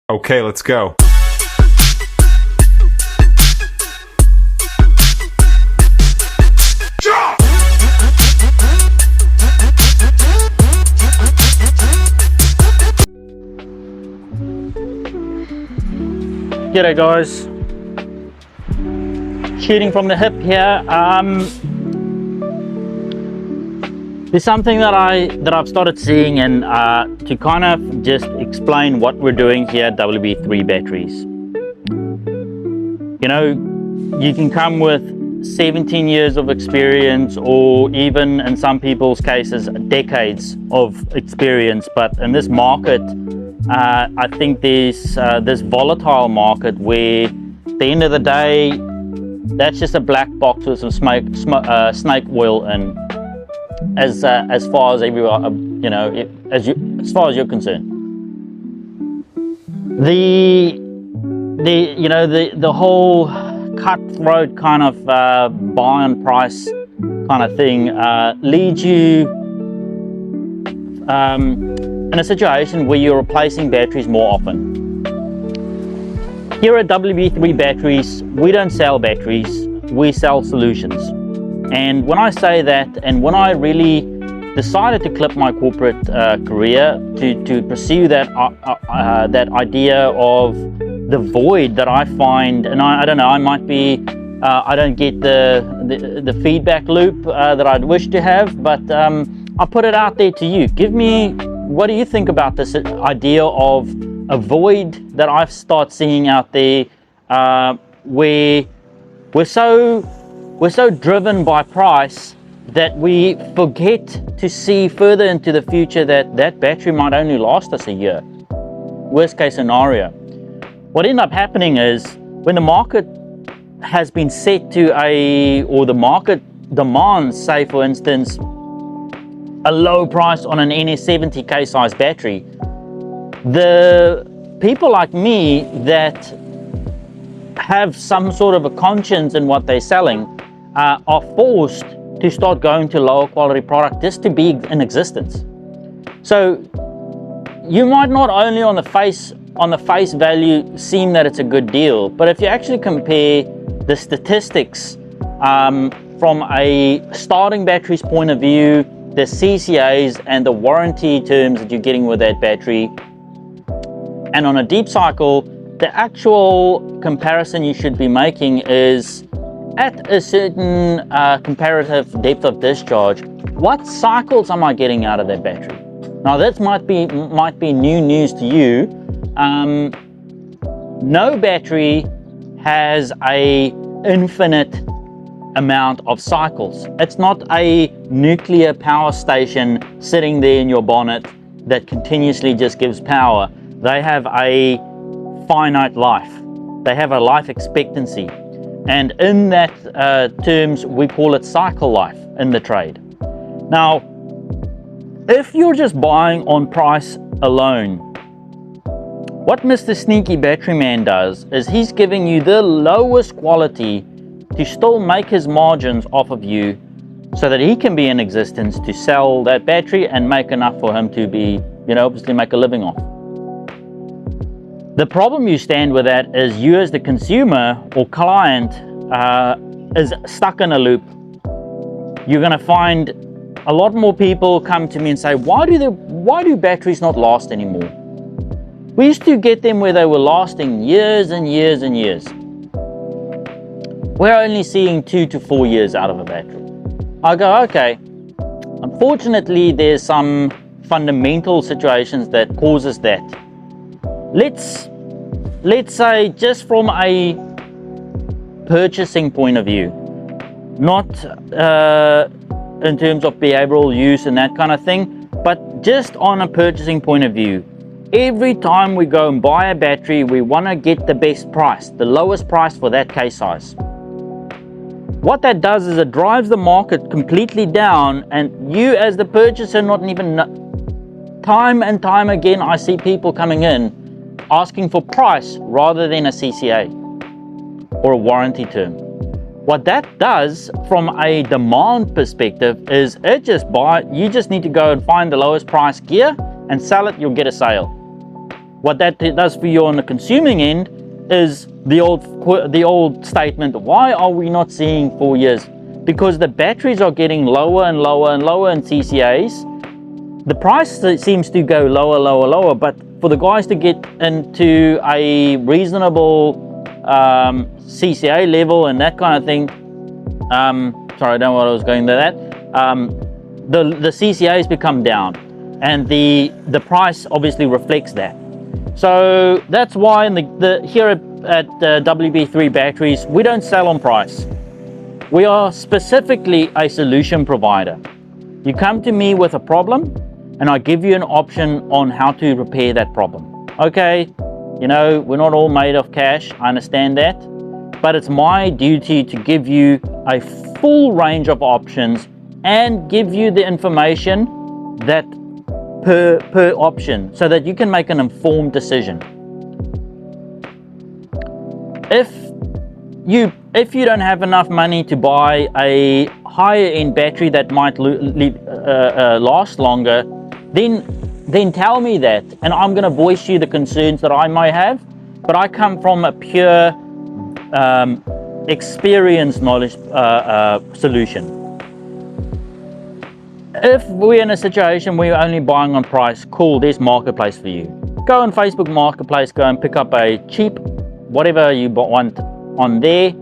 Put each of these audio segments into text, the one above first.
Okay, let's go. G'day guys, shooting from the hip here. There's something that I've started seeing, and to kind of just explain what we're doing here at WB3 Batteries. You know, you can come with 17 years of experience, or even in some people's cases decades of experience, but in this market I think there's this volatile market where at the end of the day that's just a black box with some snake oil in, as far as everyone, you know, as far as you're concerned. The whole cutthroat kind of buy on price kind of thing leads you in a situation where you're replacing batteries more often. Here at WB3 Batteries, we don't sell batteries, we sell solutions. And when I say that, and when I really decided to clip my corporate career to pursue that that idea of the void that I find, and I don't know, I might be I don't get the feedback loop that I'd wish to have, but I put it out there to you. Give me, what do you think about this idea of a void that I've started seeing out there, where we're so driven by price that we forget to see further into the future that that battery might only last us a year. Worst case scenario. What ended up happening is, when the market has been set to or the market demands, say for instance, a low price on an NS70K size battery, the people like me that have some sort of a conscience in what they're selling are forced to start going to lower quality product just to be in existence. So you might not only on the face value seem that it's a good deal, but if you actually compare the statistics from a starting battery's point of view, the CCAs and the warranty terms that you're getting with that battery, and on a deep cycle, the actual comparison you should be making is at a certain comparative depth of discharge, what cycles am I getting out of that battery? Now that might be new news to you. No battery has a infinite amount of cycles. It's not a nuclear power station sitting there in your bonnet that continuously just gives power. They have a finite life. They have a life expectancy. And in that terms, we call it cycle life in the trade. Now, if you're just buying on price alone, what Mr. Sneaky Battery Man does is he's giving you the lowest quality to still make his margins off of you so that he can be in existence to sell that battery and make enough for him to be, you know, obviously make a living off. The problem you stand with that is you as the consumer or client is stuck in a loop. You're going to find a lot more people come to me and say, why do batteries not last anymore? We used to get them where they were lasting years and years and years. We're only seeing 2 to 4 years out of a battery. I go, okay, unfortunately there's some fundamental situations that causes that. Let's say, just from a purchasing point of view, not in terms of behavioral use and that kind of thing, but just on a purchasing point of view, every time we go and buy a battery, we want to get the best price, the lowest price for that case size. What that does is it drives the market completely down, and you as the purchaser not even time and time again I see people coming in asking for price rather than a CCA or a warranty term. What that does from a demand perspective is you just need to go and find the lowest price gear and sell it, you'll get a sale. What that does for you on the consuming end is the old statement, why are we not seeing 4 years? Because the batteries are getting lower and lower and lower in CCAs. The price seems to go lower, lower, lower, but for the guys to get into a reasonable CCA level and that kind of thing, sorry, I don't know what I was going to that, the CCAs become down, and the price obviously reflects that. So that's why here at WB3 Batteries, we don't sell on price. We are specifically a solution provider. You come to me with a problem, and I give you an option on how to repair that problem. Okay, you know, we're not all made of cash, I understand that, but it's my duty to give you a full range of options and give you the information that per option, so that you can make an informed decision. If you don't have enough money to buy a higher end battery that might last longer, then tell me that, and I'm going to voice you the concerns that I might have. But I come from a pure experience knowledge solution. If we're in a situation where you're only buying on price, cool, there's Marketplace for you. Go on Facebook Marketplace, go and pick up a cheap whatever you want on there,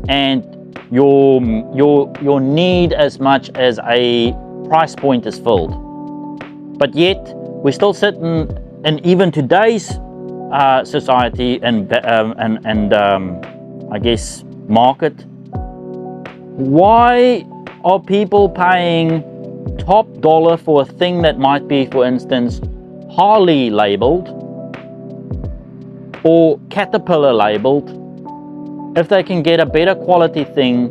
and your need as much as a price point is filled. But yet we're still sitting in even today's society and I guess market. Why are people paying top dollar for a thing that might be, for instance, Harley labeled or Caterpillar labeled, if they can get a better quality thing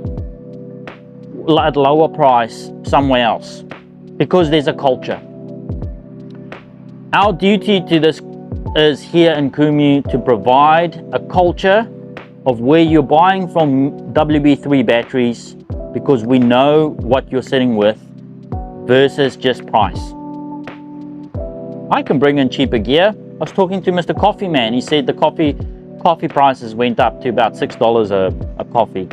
at lower price somewhere else? Because there's a culture. Our duty to this is here in Kumeu to provide a culture of where you're buying from WB3 batteries, because we know what you're sitting with versus just price. I can bring in cheaper gear. I was talking to Mr. Coffee Man. He said the coffee prices went up to about $6 a coffee.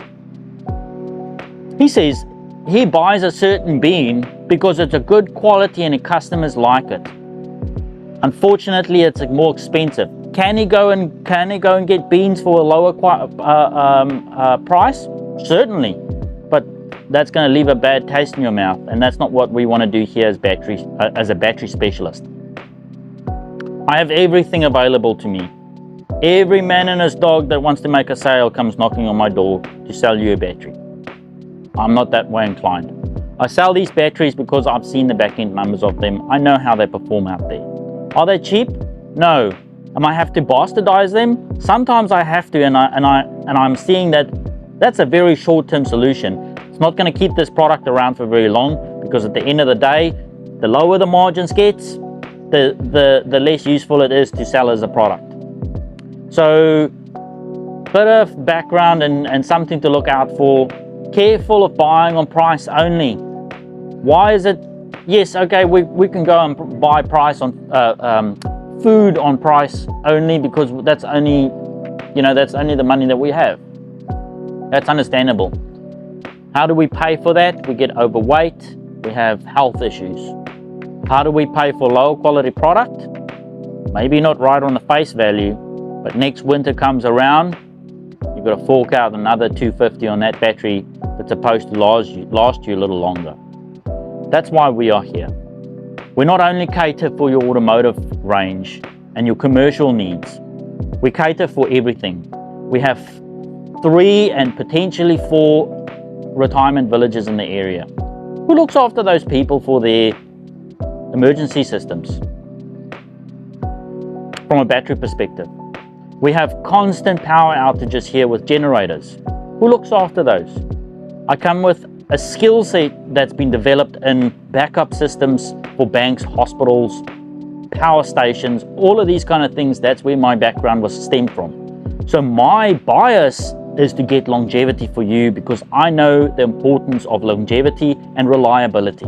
He says he buys a certain bean because it's a good quality and the customers like it. Unfortunately, it's more expensive. Can he go and get beans for a lower price? Certainly, but that's going to leave a bad taste in your mouth, and that's not what we want to do here as a battery specialist. I have everything available to me. Every man and his dog that wants to make a sale comes knocking on my door to sell you a battery. I'm not that way inclined. I sell these batteries because I've seen the back end numbers of them. I know how they perform out there. Are they cheap? No. Am I have to bastardize them? Sometimes I have to, and I'm seeing that that's a very short-term solution. It's not going to keep this product around for very long, because at the end of the day, the lower the margins gets, the less useful it is to sell as a product. So, bit of background and something to look out for. Careful of buying on price only. Why is it? Yes, okay, we can go and buy price on food on price only, because that's only the money that we have. That's understandable. How do we pay for that? We get overweight, we have health issues. How do we pay for lower quality product? Maybe not right on the face value, but next winter comes around, you've got to fork out another $250 on that battery that's supposed to last you a little longer. That's why we are here. We not only cater for your automotive range and your commercial needs, we cater for everything. We have 3 and potentially 4 retirement villages in the area. Who looks after those people for their emergency systems? From a battery perspective, we have constant power outages here with generators. Who looks after those? I come with a skill set that's been developed in backup systems for banks, hospitals, power stations, all of these kind of things. That's where my background was stemmed from. So my bias is to get longevity for you, because I know the importance of longevity and reliability.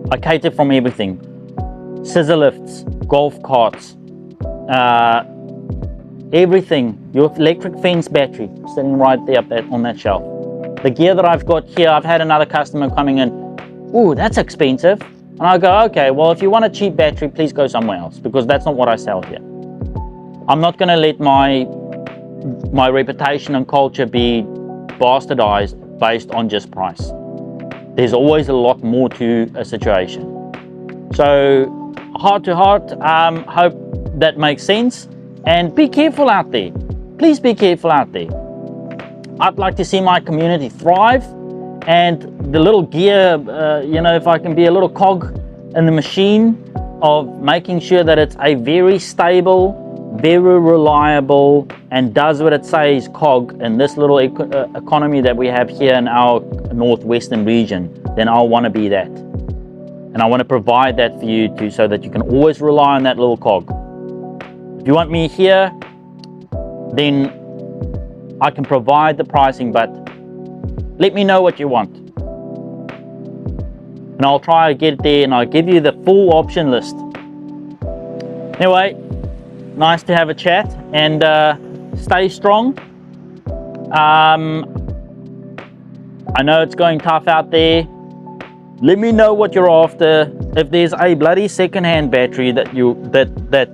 I cater from everything: scissor lifts, golf carts, everything, your electric fence battery sitting right there up on that shelf. The gear that I've got here, I've had another customer coming in, ooh, that's expensive. And I go, okay, well, if you want a cheap battery, please go somewhere else, because that's not what I sell here. I'm not gonna let my reputation and culture be bastardized based on just price. There's always a lot more to a situation. So heart to heart, hope that makes sense. And be careful out there. Please be careful out there. I'd like to see my community thrive, and the little gear, you know, if I can be a little cog in the machine of making sure that it's a very stable, very reliable, and does what it says cog in this little economy that we have here in our northwestern region, then I'll want to be that. And I want to provide that for you too, so that you can always rely on that little cog. If you want me here, then I can provide the pricing, but let me know what you want. And I'll try to get there, and I'll give you the full option list. Anyway, nice to have a chat, and stay strong. I know it's going tough out there. Let me know what you're after. If there's a bloody second-hand battery that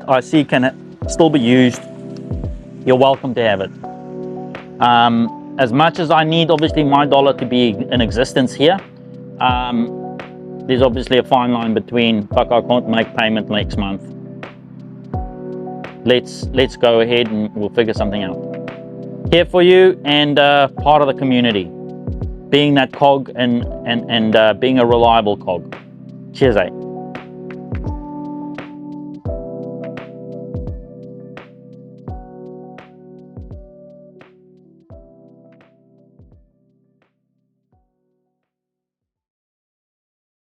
I see can still be used, you're welcome to have it. As much as I need, obviously, my dollar to be in existence here, there's obviously a fine line between, fuck, I can't make payment next month. Let's go ahead and we'll figure something out. Here for you, and part of the community, being that cog and being a reliable cog. Cheers, eh?